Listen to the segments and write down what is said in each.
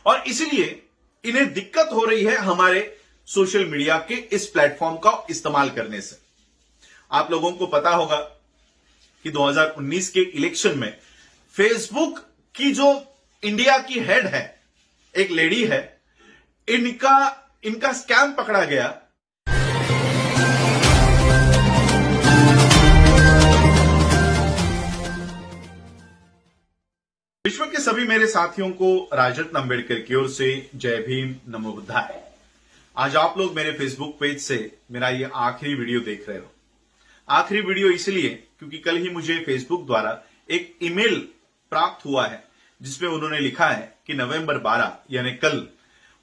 और इसलिए इन्हें दिक्कत हो रही है हमारे सोशल मीडिया के इस प्लेटफॉर्म का इस्तेमाल करने से। आप लोगों को पता होगा कि 2019 के इलेक्शन में फेसबुक की जो इंडिया की हेड है, एक लेडी है, इनका स्कैम पकड़ा गया। विश्व के सभी मेरे साथियों को राजरत्न अंबेडकर की ओर से जय भीम, नमो बुद्धाय। आज आप लोग मेरे फेसबुक पेज से मेरा ये आखिरी वीडियो देख रहे हो। आखिरी वीडियो इसलिए क्योंकि कल ही मुझे फेसबुक द्वारा एक ईमेल प्राप्त हुआ है जिसमें उन्होंने लिखा है कि नवंबर 12 यानी कल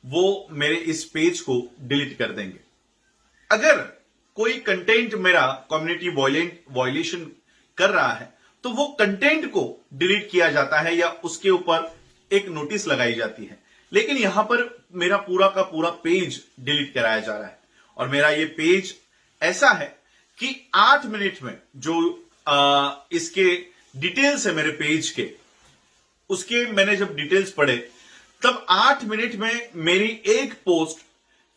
वो मेरे इस पेज को डिलीट कर देंगे। अगर कोई कंटेंट मेरा कम्युनिटी वायलेशन कर रहा है तो वो कंटेंट को डिलीट किया जाता है या उसके ऊपर एक नोटिस लगाई जाती है, लेकिन यहां पर मेरा पूरा का पूरा पेज डिलीट कराया जा रहा है। और मेरा ये पेज ऐसा है कि 8 मिनट में जो इसके डिटेल्स है मेरे पेज के, उसके मैंने जब डिटेल्स पढ़े तब 8 मिनट में मेरी एक पोस्ट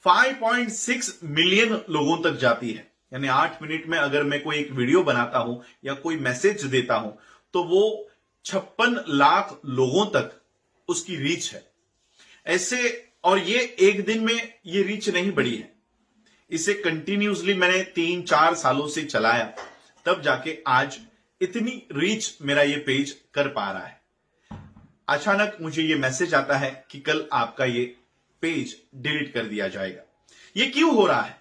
5.6 मिलियन लोगों तक जाती है। यानी 8 मिनट में अगर मैं कोई एक वीडियो बनाता हूं या कोई मैसेज देता हूं तो वो 56 लाख लोगों तक उसकी रीच है ऐसे। और ये एक दिन में ये रीच नहीं बढ़ी है, इसे कंटिन्यूसली मैंने 3-4 सालों से चलाया, तब जाके आज इतनी रीच मेरा ये पेज कर पा रहा है। अचानक मुझे ये मैसेज आता है कि कल आपका ये पेज डिलीट कर दिया जाएगा। ये क्यों हो रहा है?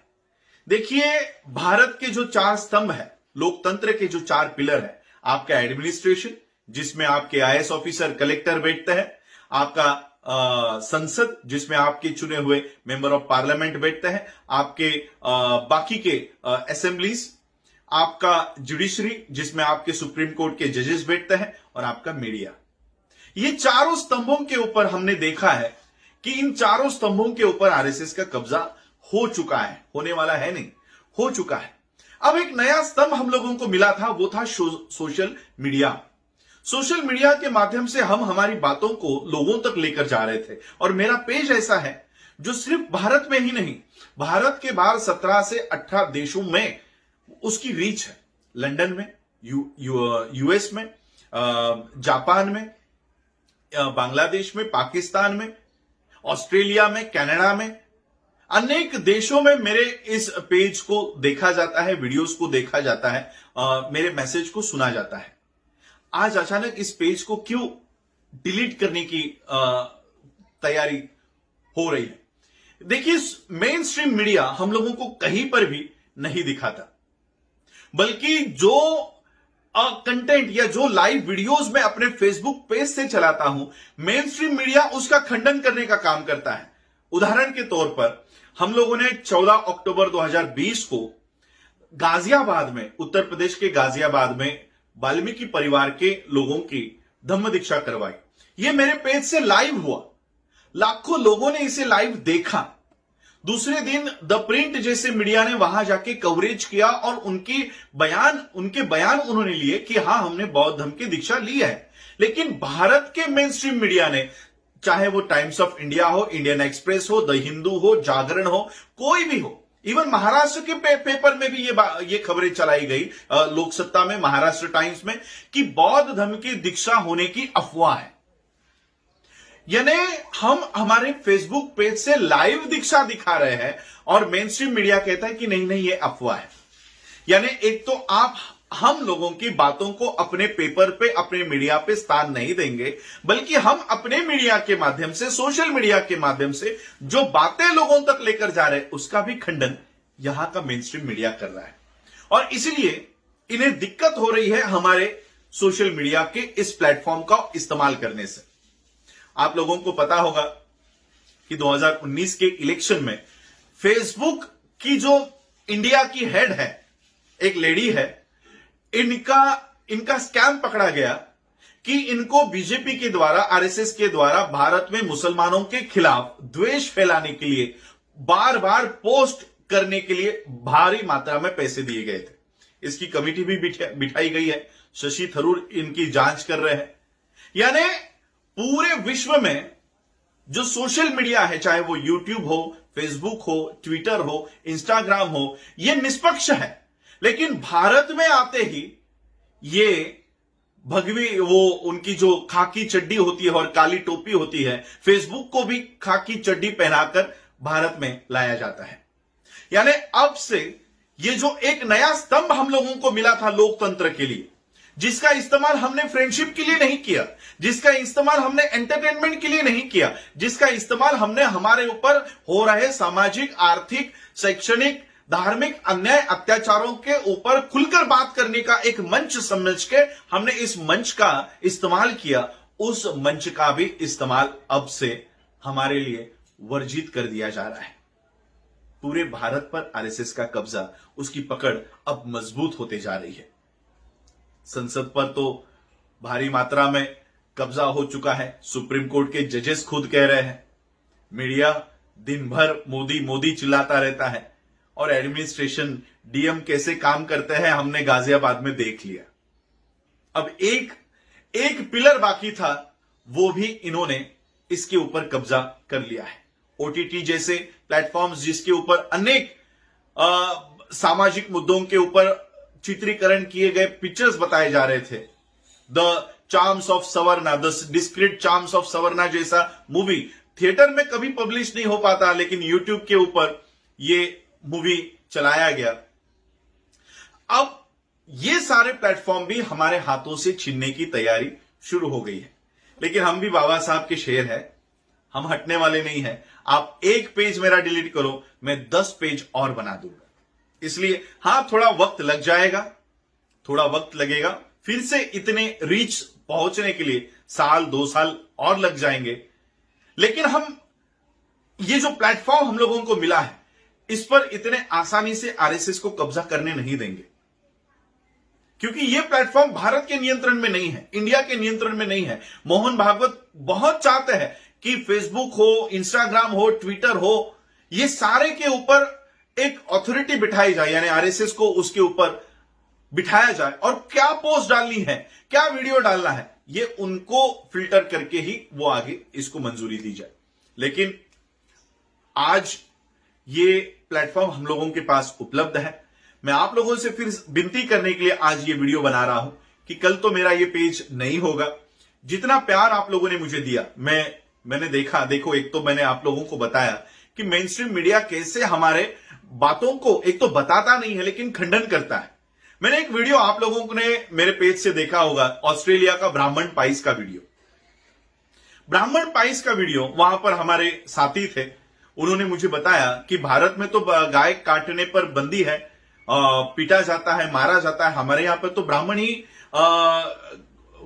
देखिए, भारत के जो 4 स्तंभ है, लोकतंत्र के जो 4 पिलर है, आपका एडमिनिस्ट्रेशन जिसमें आपके आईएएस ऑफिसर, कलेक्टर बैठते हैं, आपका संसद जिसमें आपके चुने हुए मेंबर ऑफ पार्लियामेंट बैठते हैं, आपके बाकी के असेंबलीज, आपका जुडिशरी जिसमें आपके सुप्रीम कोर्ट के जजेस बैठते हैं, और आपका मीडिया। ये चारों स्तंभों के ऊपर हमने देखा है कि इन चारों स्तंभों के ऊपर आरएसएस का कब्जा हो चुका है, होने वाला है नहीं, हो चुका है। अब एक नया स्तंभ हम लोगों को मिला था, वो था सोशल मीडिया। सोशल मीडिया के माध्यम से हम हमारी बातों को लोगों तक लेकर जा रहे थे। और मेरा पेज ऐसा है जो सिर्फ भारत में ही नहीं, भारत के बाहर 17 से 18 देशों में उसकी रीच है। लंदन में, यूएस में, जापान में, बांग्लादेश में, पाकिस्तान में, ऑस्ट्रेलिया में, कनाडा में, अनेक देशों में मेरे इस पेज को देखा जाता है, वीडियोस को देखा जाता है, मेरे मैसेज को सुना जाता है। आज अचानक इस पेज को क्यों डिलीट करने की तैयारी हो रही है? देखिए, मेन स्ट्रीम मीडिया हम लोगों को कहीं पर भी नहीं दिखाता, बल्कि जो कंटेंट या जो लाइव वीडियोस मैं अपने फेसबुक पेज से चलाता हूं, मेन स्ट्रीम मीडिया उसका खंडन करने का काम करता है। उदाहरण के तौर पर हम लोगों ने 14 अक्टूबर 2020 को गाजियाबाद में, उत्तर प्रदेश के गाजियाबाद में वाल्मीकि परिवार के लोगों की धम्म दीक्षा करवाई। यह मेरे पेज से लाइव हुआ, लाखों लोगों ने इसे लाइव देखा। दूसरे दिन द प्रिंट जैसे मीडिया ने वहां जाके कवरेज किया और उनके बयान उन्होंने लिए कि हां, हमने बौद्ध धर्म की दीक्षा ली है। लेकिन भारत के मेन स्ट्रीम मीडिया ने, चाहे वो टाइम्स ऑफ इंडिया हो, इंडियन एक्सप्रेस हो, द हिंदू हो, जागरण हो, कोई भी हो, इवन महाराष्ट्र के पेपर में भी ये खबरें चलाई गई, लोकसत्ता में, महाराष्ट्र टाइम्स में, कि बौद्ध धर्म की दीक्षा होने की अफवाह है। यानी हम हमारे फेसबुक पेज से लाइव दीक्षा दिखा रहे हैं और मेन स्ट्रीम मीडिया कहता है कि नहीं नहीं, ये अफवाह है। यानी एक तो आप हम लोगों की बातों को अपने पेपर पे, अपने मीडिया पे स्थान नहीं देंगे, बल्कि हम अपने मीडिया के माध्यम से, सोशल मीडिया के माध्यम से जो बातें लोगों तक लेकर जा रहे हैं, उसका भी खंडन यहां का मेन स्ट्रीम मीडिया कर रहा है। और इसलिए इन्हें दिक्कत हो रही है हमारे सोशल मीडिया के इस प्लेटफॉर्म का इस्तेमाल करने से। आप लोगों को पता होगा कि 2019 के इलेक्शन में फेसबुक की जो इंडिया की हेड है, एक लेडी है, इनका स्कैम पकड़ा गया कि इनको बीजेपी के द्वारा, आरएसएस के द्वारा भारत में मुसलमानों के खिलाफ द्वेष फैलाने के लिए, बार बार पोस्ट करने के लिए भारी मात्रा में पैसे दिए गए थे। इसकी कमेटी भी बिठाई गई है, शशि थरूर इनकी जांच कर रहे हैं। यानी पूरे विश्व में जो सोशल मीडिया है, चाहे वो यूट्यूब हो, फेसबुक हो, ट्विटर हो, इंस्टाग्राम हो, ये निष्पक्ष है। लेकिन भारत में आते ही ये भगवी वो उनकी जो खाकी चड्डी होती है और काली टोपी होती है, फेसबुक को भी खाकी चड्डी पहनाकर भारत में लाया जाता है। यानी अब से ये जो एक नया स्तंभ हम लोगों को मिला था लोकतंत्र के लिए, जिसका इस्तेमाल हमने फ्रेंडशिप के लिए नहीं किया, जिसका इस्तेमाल हमने एंटरटेनमेंट के लिए नहीं किया, जिसका इस्तेमाल हमने हमारे ऊपर हो रहे सामाजिक, आर्थिक, शैक्षणिक, धार्मिक अन्याय, अत्याचारों के ऊपर खुलकर बात करने का एक मंच समझ के हमने इस मंच का इस्तेमाल किया, उस मंच का भी इस्तेमाल अब से हमारे लिए वर्जित कर दिया जा रहा है। पूरे भारत पर आरएसएस का कब्जा, उसकी पकड़ अब मजबूत होते जा रही है। संसद पर तो भारी मात्रा में कब्जा हो चुका है। सुप्रीम कोर्ट के जजेस खुद कह रहे हैं। मीडिया दिन भर मोदी मोदी चिल्लाता रहता है और एडमिनिस्ट्रेशन, डीएम कैसे काम करते हैं हमने गाजियाबाद में देख लिया। अब एक पिलर बाकी था, वो भी इन्होंने इसके ऊपर कब्जा कर लिया है। ओटीटी जैसे प्लेटफॉर्म्स जिसके ऊपर अनेक सामाजिक मुद्दों के ऊपर चित्रीकरण किए गए पिक्चर्स बताए जा रहे थे, the charms of savarna, the discrete charms of savarna जैसा मूवी थिएटर में कभी पब्लिश नहीं हो पाता, लेकिन यूट्यूब के ऊपर ये मूवी चलाया गया। अब ये सारे प्लेटफॉर्म भी हमारे हाथों से छीनने की तैयारी शुरू हो गई है। लेकिन हम भी बाबा साहब के शेर हैं, हम हटने वाले नहीं हैं। आप एक पेज मेरा डिलीट करो, मैं 10 पेज और बना दूंगा। इसलिए हां, थोड़ा वक्त लग जाएगा, थोड़ा वक्त लगेगा, फिर से इतने रीच पहुंचने के लिए साल 2 साल और लग जाएंगे। लेकिन हम ये जो प्लेटफॉर्म हम लोगों को मिला है, इस पर इतने आसानी से आरएसएस को कब्जा करने नहीं देंगे, क्योंकि यह प्लेटफॉर्म भारत के नियंत्रण में नहीं है, इंडिया के नियंत्रण में नहीं है। मोहन भागवत बहुत चाहते हैं कि फेसबुक हो, इंस्टाग्राम हो, ट्विटर हो, ये सारे के ऊपर एक अथॉरिटी बिठाई जाए, यानी आरएसएस को उसके ऊपर बिठाया जाए और क्या पोस्ट डालनी है, क्या वीडियो डालना है, ये उनको फिल्टर करके ही वो आगे इसको मंजूरी दी जाए। लेकिन आज ये प्लेटफॉर्म हम लोगों के पास उपलब्ध है। मैं आप लोगों से फिर विनती करने के लिए आज ये वीडियो बना रहा हूं कि कल तो मेरा ये पेज नहीं होगा। जितना प्यार आप लोगों ने मुझे दिया, मैंने देखो, एक तो मैंने आप लोगों को बताया कि मेन स्ट्रीम मीडिया कैसे हमारे बातों को एक तो बताता नहीं है लेकिन खंडन करता है। मैंने एक वीडियो आप लोगों ने मेरे पेज से देखा होगा, ऑस्ट्रेलिया का ब्राह्मण पाइस का वीडियो। ब्राह्मण पाइस का वीडियो, वहां पर हमारे साथी थे, उन्होंने मुझे बताया कि भारत में तो गाय काटने पर बंदी है, पीटा जाता है, मारा जाता है, हमारे यहां पर तो ब्राह्मण ही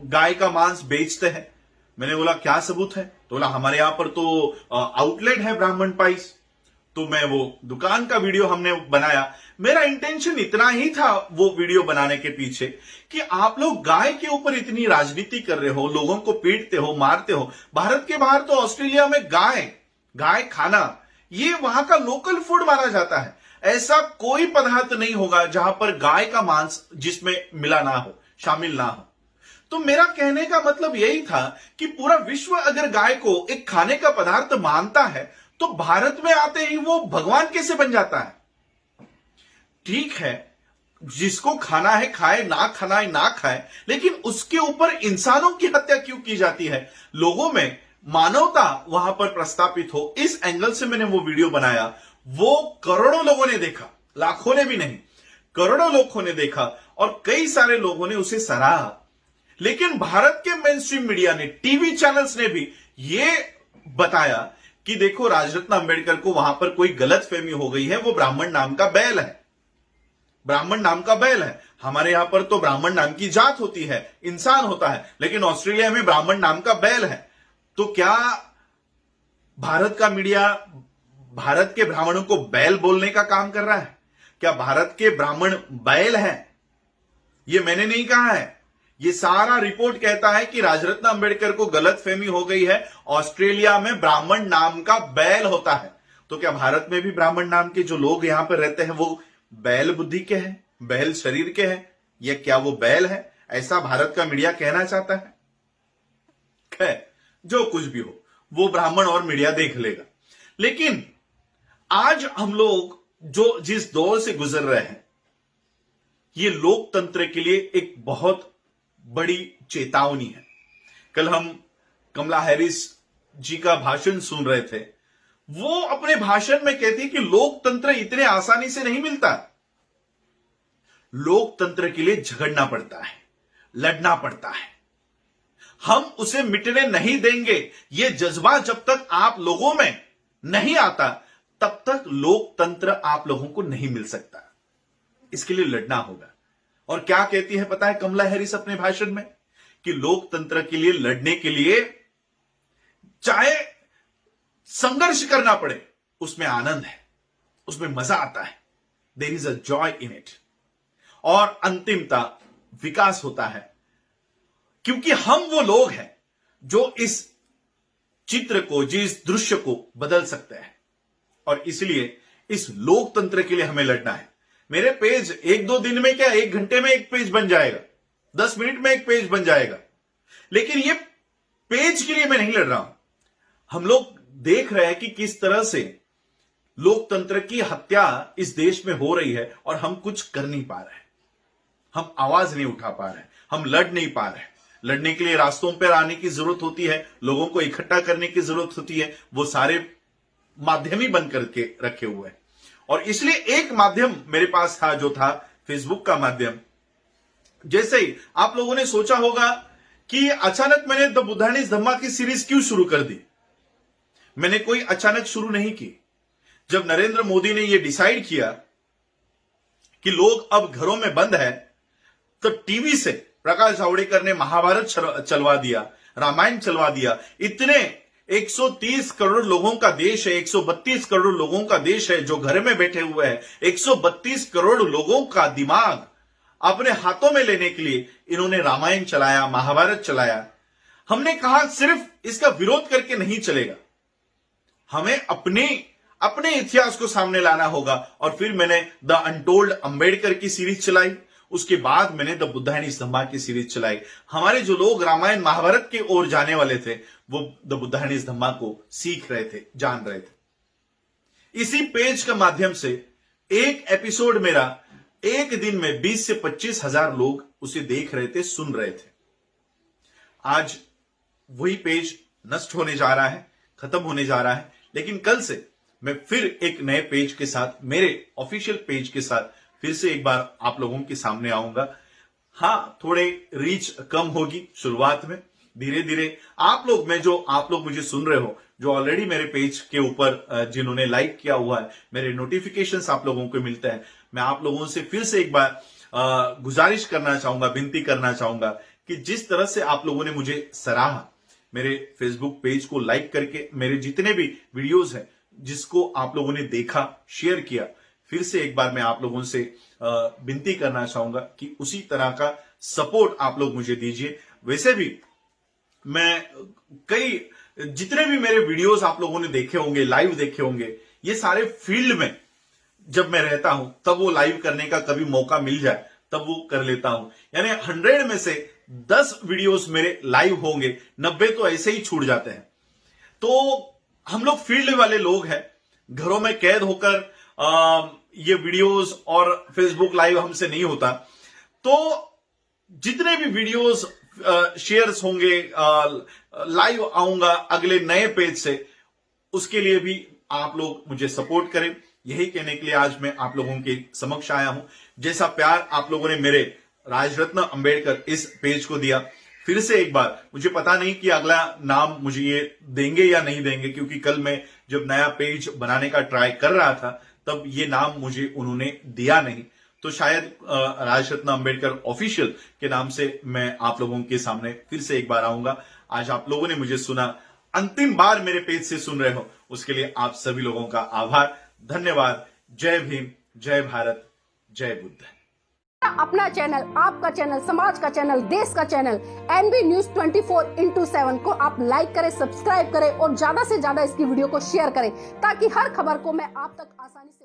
गाय का मांस बेचते हैं। मैंने बोला क्या सबूत है? तो बोला हमारे यहां पर तो आउटलेट है ब्राह्मण पाइस। तो मैं वो दुकान का वीडियो हमने बनाया। मेरा इंटेंशन इतना ही था वो वीडियो बनाने के पीछे कि आप लोग गाय के ऊपर इतनी राजनीति कर रहे हो, लोगों को पीटते हो, मारते हो। भारत के बाहर तो ऑस्ट्रेलिया में गाय खाना ये वहां का लोकल फूड माना जाता है। ऐसा कोई पदार्थ नहीं होगा जहां पर गाय का मांस जिसमें मिला ना हो, शामिल ना हो। तो मेरा कहने का मतलब यही था कि पूरा विश्व अगर गाय को एक खाने का पदार्थ मानता है तो भारत में आते ही वो भगवान कैसे बन जाता है? ठीक है, जिसको खाना है खाए, ना खाना है ना खाए, लेकिन उसके ऊपर इंसानों की हत्या क्यों की जाती है? लोगों में मानवता वहां पर प्रस्तापित हो, इस एंगल से मैंने वो वीडियो बनाया। वो करोड़ों लोगों ने देखा, लाखों ने भी नहीं, करोड़ों लोगों ने देखा और कई सारे लोगों ने उसे सराहा। लेकिन भारत के मेन स्ट्रीम मीडिया ने, टीवी चैनल्स ने भी ये बताया कि देखो राजरत्न अंबेडकर को वहां पर कोई गलतफहमी हो गई है, वो ब्राह्मण नाम का बैल है, ब्राह्मण नाम का बैल है। हमारे यहां पर तो ब्राह्मण नाम की जात होती है, इंसान होता है, लेकिन ऑस्ट्रेलिया में ब्राह्मण नाम का बैल है। तो क्या भारत का मीडिया भारत के ब्राह्मणों को बैल बोलने का काम कर रहा है? क्या भारत के ब्राह्मण बैल हैं? ये मैंने नहीं कहा है, ये सारा रिपोर्ट कहता है कि राजरत्न अंबेडकर को गलतफहमी हो गई है, ऑस्ट्रेलिया में ब्राह्मण नाम का बैल होता है। तो क्या भारत में भी ब्राह्मण नाम के जो लोग यहां पर रहते हैं वो बैल बुद्धि के हैं, बैल शरीर के हैं? या क्या वो बैल है? ऐसा भारत का मीडिया कहना चाहता है? खैर, जो कुछ भी हो, वो ब्राह्मण और मीडिया देख लेगा। लेकिन आज हम लोग जो जिस दौर से गुजर रहे हैं, ये लोकतंत्र के लिए एक बहुत बड़ी चेतावनी है। कल हम कमला हैरिस जी का भाषण सुन रहे थे। वो अपने भाषण में कहती है कि लोकतंत्र इतने आसानी से नहीं मिलता। लोकतंत्र के लिए झगड़ना पड़ता है, लड़ना पड़ता है। हम उसे मिटने नहीं देंगे। यह जज्बा जब तक आप लोगों में नहीं आता, तब तक लोकतंत्र आप लोगों को नहीं मिल सकता। इसके लिए लड़ना होगा। और क्या कहती है पता है कमला हैरिस अपने भाषण में? कि लोकतंत्र के लिए लड़ने के लिए चाहे संघर्ष करना पड़े, उसमें आनंद है, उसमें मजा आता है। There is a joy in it. और अंतिमता विकास होता है, क्योंकि हम वो लोग हैं जो इस चित्र को, जिस दृश्य को बदल सकते हैं। और इसलिए इस लोकतंत्र के लिए हमें लड़ना है। मेरे पेज 1-2 दिन में क्या, 1 घंटे में एक पेज बन जाएगा, 10 मिनट में एक पेज बन जाएगा। लेकिन ये पेज के लिए मैं नहीं लड़ रहा हूं। हम लोग देख रहे हैं कि किस तरह से लोकतंत्र की हत्या इस देश में हो रही है और हम कुछ कर नहीं पा रहे हैं। हम आवाज नहीं उठा पा रहे हैं, हम लड़ नहीं पा रहे हैं। लड़ने के लिए रास्तों पर आने की जरूरत होती है, लोगों को इकट्ठा करने की जरूरत होती है। वो सारे माध्यम ही बंद करके रखे हुए हैं। और इसलिए एक माध्यम मेरे पास था, जो था फेसबुक का माध्यम। जैसे ही आप लोगों ने सोचा होगा कि अचानक मैंने द बुद्धानीज धम्मा की सीरीज क्यों शुरू कर दी। मैंने कोई अचानक शुरू नहीं की। जब नरेंद्र मोदी ने यह डिसाइड किया कि लोग अब घरों में बंद है, तो टीवी से प्रकाश जावड़ेकर ने महाभारत चलवा दिया, रामायण चलवा दिया। इतने 130 करोड़ लोगों का देश है, 132 करोड़ लोगों का देश है जो घर में बैठे हुए हैं। 132 करोड़ लोगों का दिमाग अपने हाथों में लेने के लिए इन्होंने रामायण चलाया, महाभारत चलाया। हमने कहा सिर्फ इसका विरोध करके नहीं चलेगा, हमें अपने इतिहास को सामने लाना होगा। और फिर मैंने द अनटोल्ड अंबेडकर की सीरीज चलाई। उसके बाद मैंने द बुद्धानीज धम्मा की सीरीज चलाई। हमारे जो लोग रामायण महाभारत की ओर जाने वाले थे, वो द बुद्धानीज धम्मा को सीख रहे थे, जान रहे थे। इसी पेज के माध्यम से एक एपिसोड मेरा एक दिन में 20 से 25 हजार लोग उसे देख रहे थे, सुन रहे थे। आज वही पेज नष्ट होने जा रहा है, खत्म होने जा रहा है। लेकिन कल से मैं फिर एक नए पेज के साथ, मेरे ऑफिशियल पेज के साथ फिर से एक बार आप लोगों के सामने आऊंगा। हाँ, थोड़े रीच कम होगी शुरुआत में, धीरे धीरे आप लोग मुझे सुन रहे हो, जो ऑलरेडी मेरे पेज के ऊपर जिन्होंने लाइक किया हुआ है, मेरे नोटिफिकेशंस आप लोगों को मिलते हैं। मैं आप लोगों से फिर से एक बार गुजारिश करना चाहूंगा, विनती करना चाहूंगा कि जिस तरह से आप लोगों ने मुझे सराहा, मेरे फेसबुक पेज को लाइक करके, मेरे जितने भी वीडियोज हैं जिसको आप लोगों ने देखा, शेयर किया, फिर से एक बार मैं आप लोगों से विनती करना चाहूंगा कि उसी तरह का सपोर्ट आप लोग मुझे दीजिए। वैसे भी मैं जितने भी मेरे वीडियोस आप लोगों ने देखे होंगे, लाइव देखे होंगे, ये सारे फील्ड में जब मैं रहता हूं तब वो लाइव करने का कभी मौका मिल जाए तब वो कर लेता हूं। यानी 100 में से 10 वीडियोस मेरे लाइव होंगे, 90 तो ऐसे ही छूट जाते हैं। तो हम लोग फील्ड वाले लोग हैं, घरों में कैद होकर ये वीडियोस और फेसबुक लाइव हमसे नहीं होता। तो जितने भी वीडियोस शेयर्स होंगे, लाइव आऊंगा अगले नए पेज से, उसके लिए भी आप लोग मुझे सपोर्ट करें। यही कहने के लिए आज मैं आप लोगों के समक्ष आया हूं। जैसा प्यार आप लोगों ने मेरे राजरत्न अंबेडकर इस पेज को दिया, फिर से एक बार, मुझे पता नहीं कि अगला नाम मुझे ये देंगे या नहीं देंगे, क्योंकि कल मैं जब नया पेज बनाने का ट्राई कर रहा था तब ये नाम मुझे उन्होंने दिया नहीं। तो शायद राजरत्न अंबेडकर ऑफिशियल के नाम से मैं आप लोगों के सामने फिर से एक बार आऊंगा। आज आप लोगों ने मुझे सुना, अंतिम बार मेरे पेज से सुन रहे हो, उसके लिए आप सभी लोगों का आभार, धन्यवाद। जय भीम, जय भारत, जय बुद्ध। अपना चैनल, आपका चैनल, समाज का चैनल, देश का चैनल एनबी न्यूज 24/7 को आप लाइक करें, सब्सक्राइब करें और ज्यादा से ज्यादा इसकी वीडियो को शेयर करें, ताकि हर खबर को मैं आप तक आसानी से